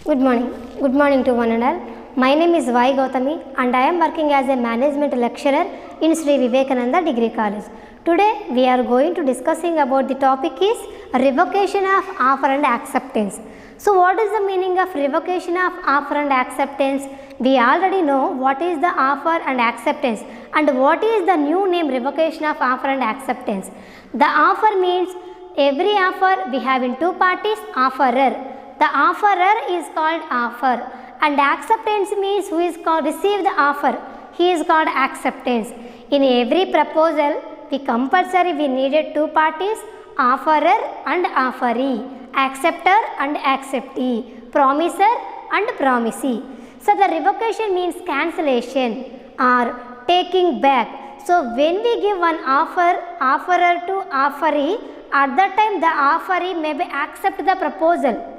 Good morning. Good morning to one and all. My name is Y. Gautami and I am working as a management lecturer in Sri Vivekananda Degree College. Today we are going to discussing about the topic is revocation of offer and acceptance. So what is the meaning of revocation of offer and acceptance? We already know what is the offer and acceptance and what is the new name revocation of offer and acceptance. The offer means every offer we have in two parties, offerer. The offerer is called offer and acceptance means who is called receive the offer. He is called acceptance. In every proposal we needed two parties, offerer and offeree, acceptor and acceptee, promiser and promisee. So the revocation means cancellation or taking back. So when we give one offerer to offeree, at that time the offeree may accept the proposal.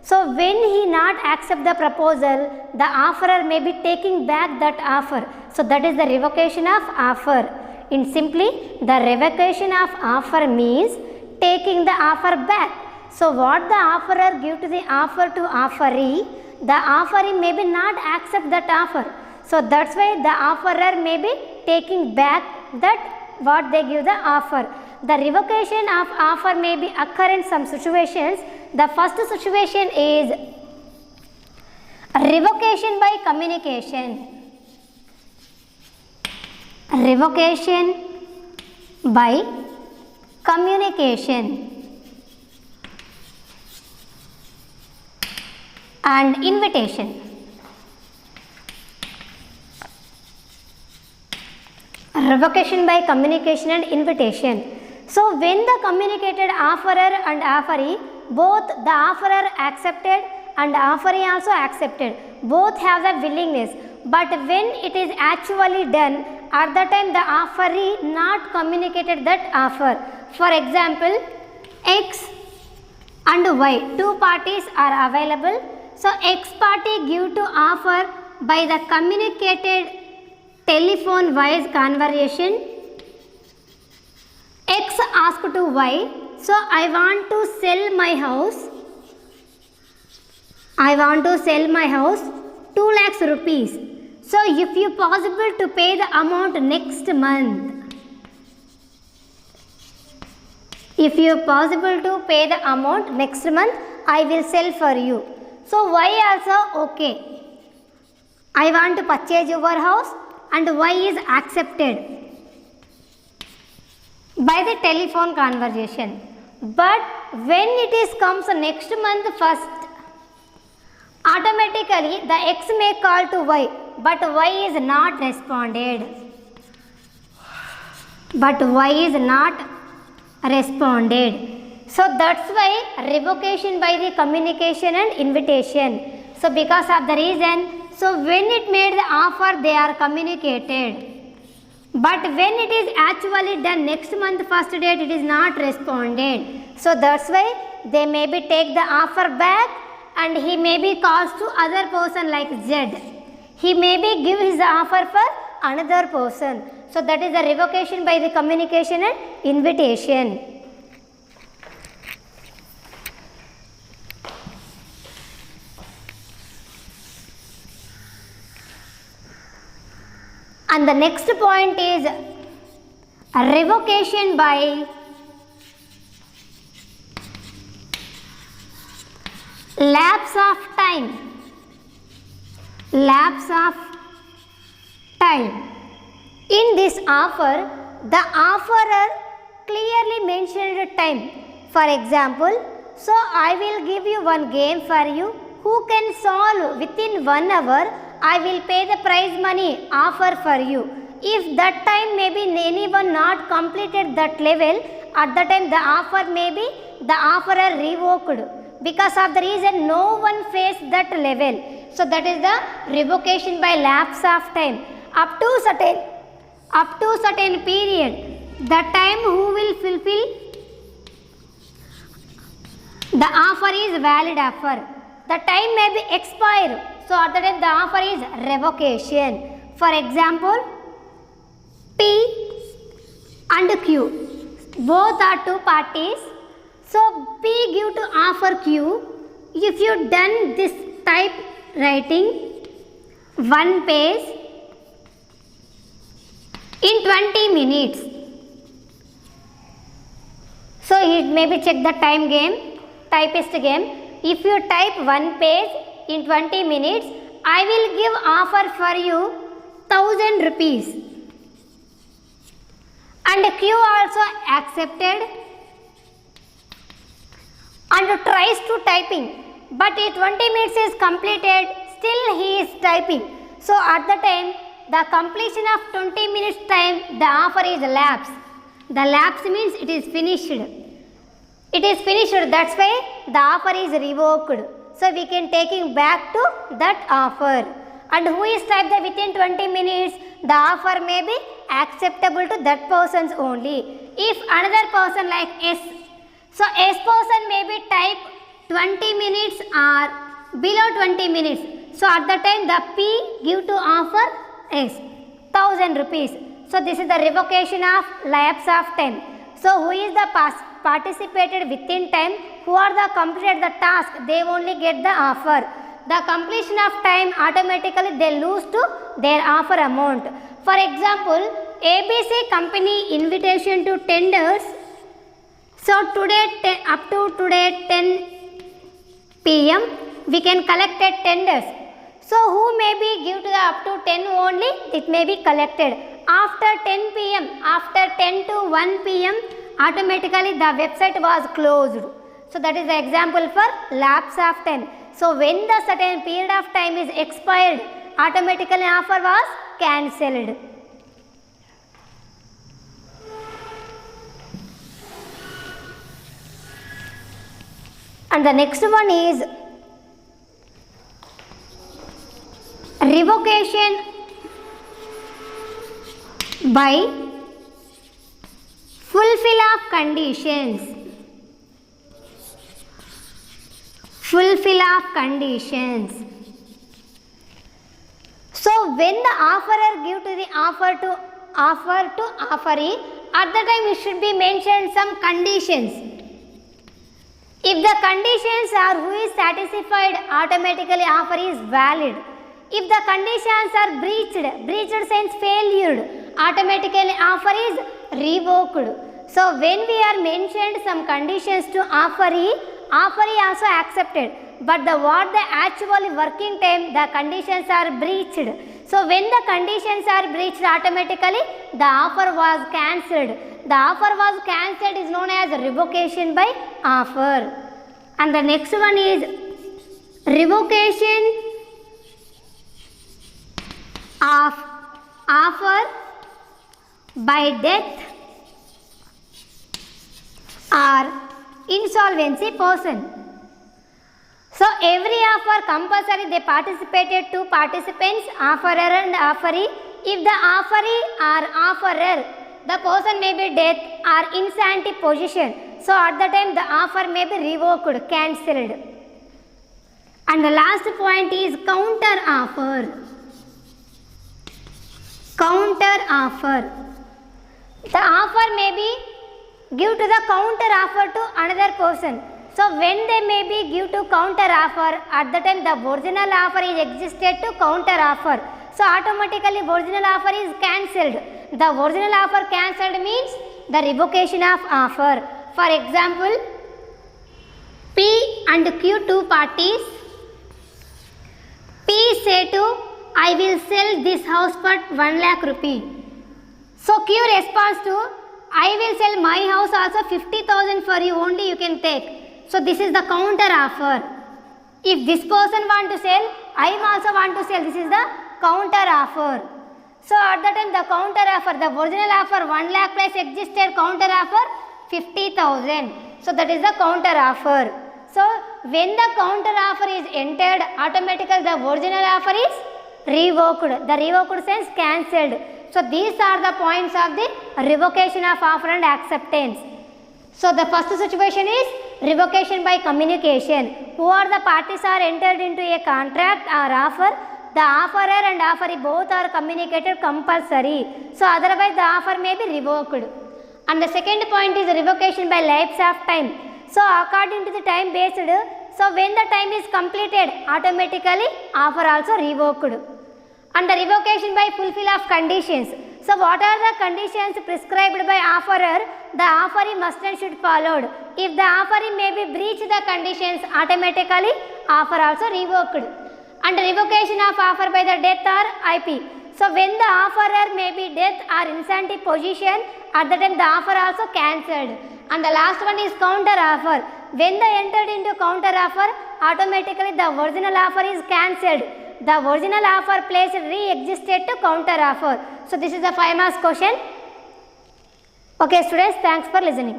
So when he not accept the proposal, the offerer may be taking back that offer. So that is the revocation of offer. In simply, the revocation of offer means taking the offer back. So what the offerer give to the offer to offeree, the offeree may be not accept that offer. So that's why the offerer may be taking back that what they give the offer. The revocation of offer may be occur in some situations. The first situation is revocation by communication. Revocation by communication and invitation. Revocation by communication and invitation. So when the communicated offerer and offeree, both the offerer accepted and offeree also accepted, both have the willingness, but when it is actually done, at that time the offeree not communicated that offer. For example, X and Y, two parties are available. So X party give to offer by the communicated telephone wise conversation. X asked to Y, so I want to sell my house. I want to sell my house 2 lakhs rupees. So if you possible to pay the amount next month. If you possible to pay the amount next month, I will sell for you. So Y also okay. I want to purchase your house and Y is accepted by the telephone conversation. But when it is comes next month first, automatically the X may call to Y, but Y is not responded. But Y is not responded. So that's why revocation by the communication and invitation. So because of the reason, so when it made the offer they are communicated. But when it is actually done next month first date, it is not responded. So that's why they may be take the offer back and he may be calls to other person like Z. He may be give his offer for another person. So that is the revocation by the communication and invitation. And the next point is revocation by lapse of time. Lapse of time. In this offer, the offerer clearly mentioned time. For example, so I will give you one game for you. Who can solve within 1 hour? I will pay the prize money offer for you. If that time maybe anyone not completed that level, at that time the offer may be the offerer revoked. Because of the reason no one faced that level. So that is the revocation by lapse of time. Up to certain period, the time who will fulfill the offer is valid offer. The time may be expired. So at the time the offer is revocation. For example, P and Q, both are two parties. So P give to offer Q, if you done this type writing one page in 20 minutes. So it maybe check the time game, typist game. If you type one page in 20 minutes, I will give offer for you 1000 rupees. And Q also accepted and tries to typing, but 20 minutes is completed, still he is typing. So at the time, the completion of 20 minutes time, the offer is lapsed. The lapse means it is finished. It is finished, that's why the offer is revoked. So we can taking back to that offer. And who is typed within 20 minutes, the offer may be acceptable to that person's only. If another person like S, so S person may be type 20 minutes or below 20 minutes. So at the time the P give to offer S 1000 rupees. So this is the revocation of lapse of time. So who is the participated within time, who are the completed the task, they only get the offer. The completion of time, automatically they lose to their offer amount. For example, ABC company invitation to tenders. So today up to today 10 PM we can collect at tenders. So who may be give to the up to 10 only, it may be collected. After 10 PM, after 10 to 1 PM, automatically the website was closed. So that is the example for lapse of time. So when the certain period of time is expired, automatically offer was cancelled. And the next one is revocation by fulfill of conditions. Fulfill of conditions. So when the offerer give to the offer to offeree, at the time it should be mentioned some conditions. If the conditions are who is satisfied, automatically offer is valid. If the conditions are breached sense failure, automatically offer is revoked. So when we are mentioned some conditions to offeree also accepted, but what the actual working time, the conditions are breached. So when the conditions are breached, automatically the offer was cancelled. The offer was cancelled is known as revocation by offer. And the next one is revocation of offer by death or insolvency person. So every offer compulsory they participated two participants, offerer and offeree. If the offeree or offerer, the person may be death or insanity position. So at the time the offer may be revoked, cancelled. And the last point is counter offer. Counter offer. The offer may be give to the counter offer to another person. So when they may be give to counter offer, at the time the original offer is existed to counter offer. So automatically original offer is cancelled. The original offer cancelled means the revocation of offer. For example, P and Q two parties. P say to I will sell this house for 1 lakh rupee. So Q responds to I will sell my house also 50,000 for you only, you can take. So this is the counter offer. If this person want to sell, I also want to sell. This is the counter offer. So at the time the counter offer, the original offer 1 lakh plus existed, counter offer 50,000. So that is the counter offer. So when the counter offer is entered, automatically the original offer is revoked. The revoked sense cancelled. So these are the points of the revocation of offer and acceptance. So the first situation is revocation by communication. Who are the parties are entered into a contract or offer? The offerer and offeree both are communicated compulsory. So otherwise the offer may be revoked. And the second point is revocation by lapse of time. So according to the time based, So when the time is completed, automatically offer also revoked. And the revocation by fulfill of conditions. So what are the conditions prescribed by offerer? The offeree must and should followed. If the offeree may be breach the conditions, automatically offer also revoked. And revocation of offer by the death or IP. So when the offerer may be death or insanity position, at the time the offer also cancelled. And the last one is counter offer. When they entered into counter offer, automatically the original offer is cancelled. The original offer placed re-existed to counter offer. So this is the 5 marks question. Okay students, thanks for listening.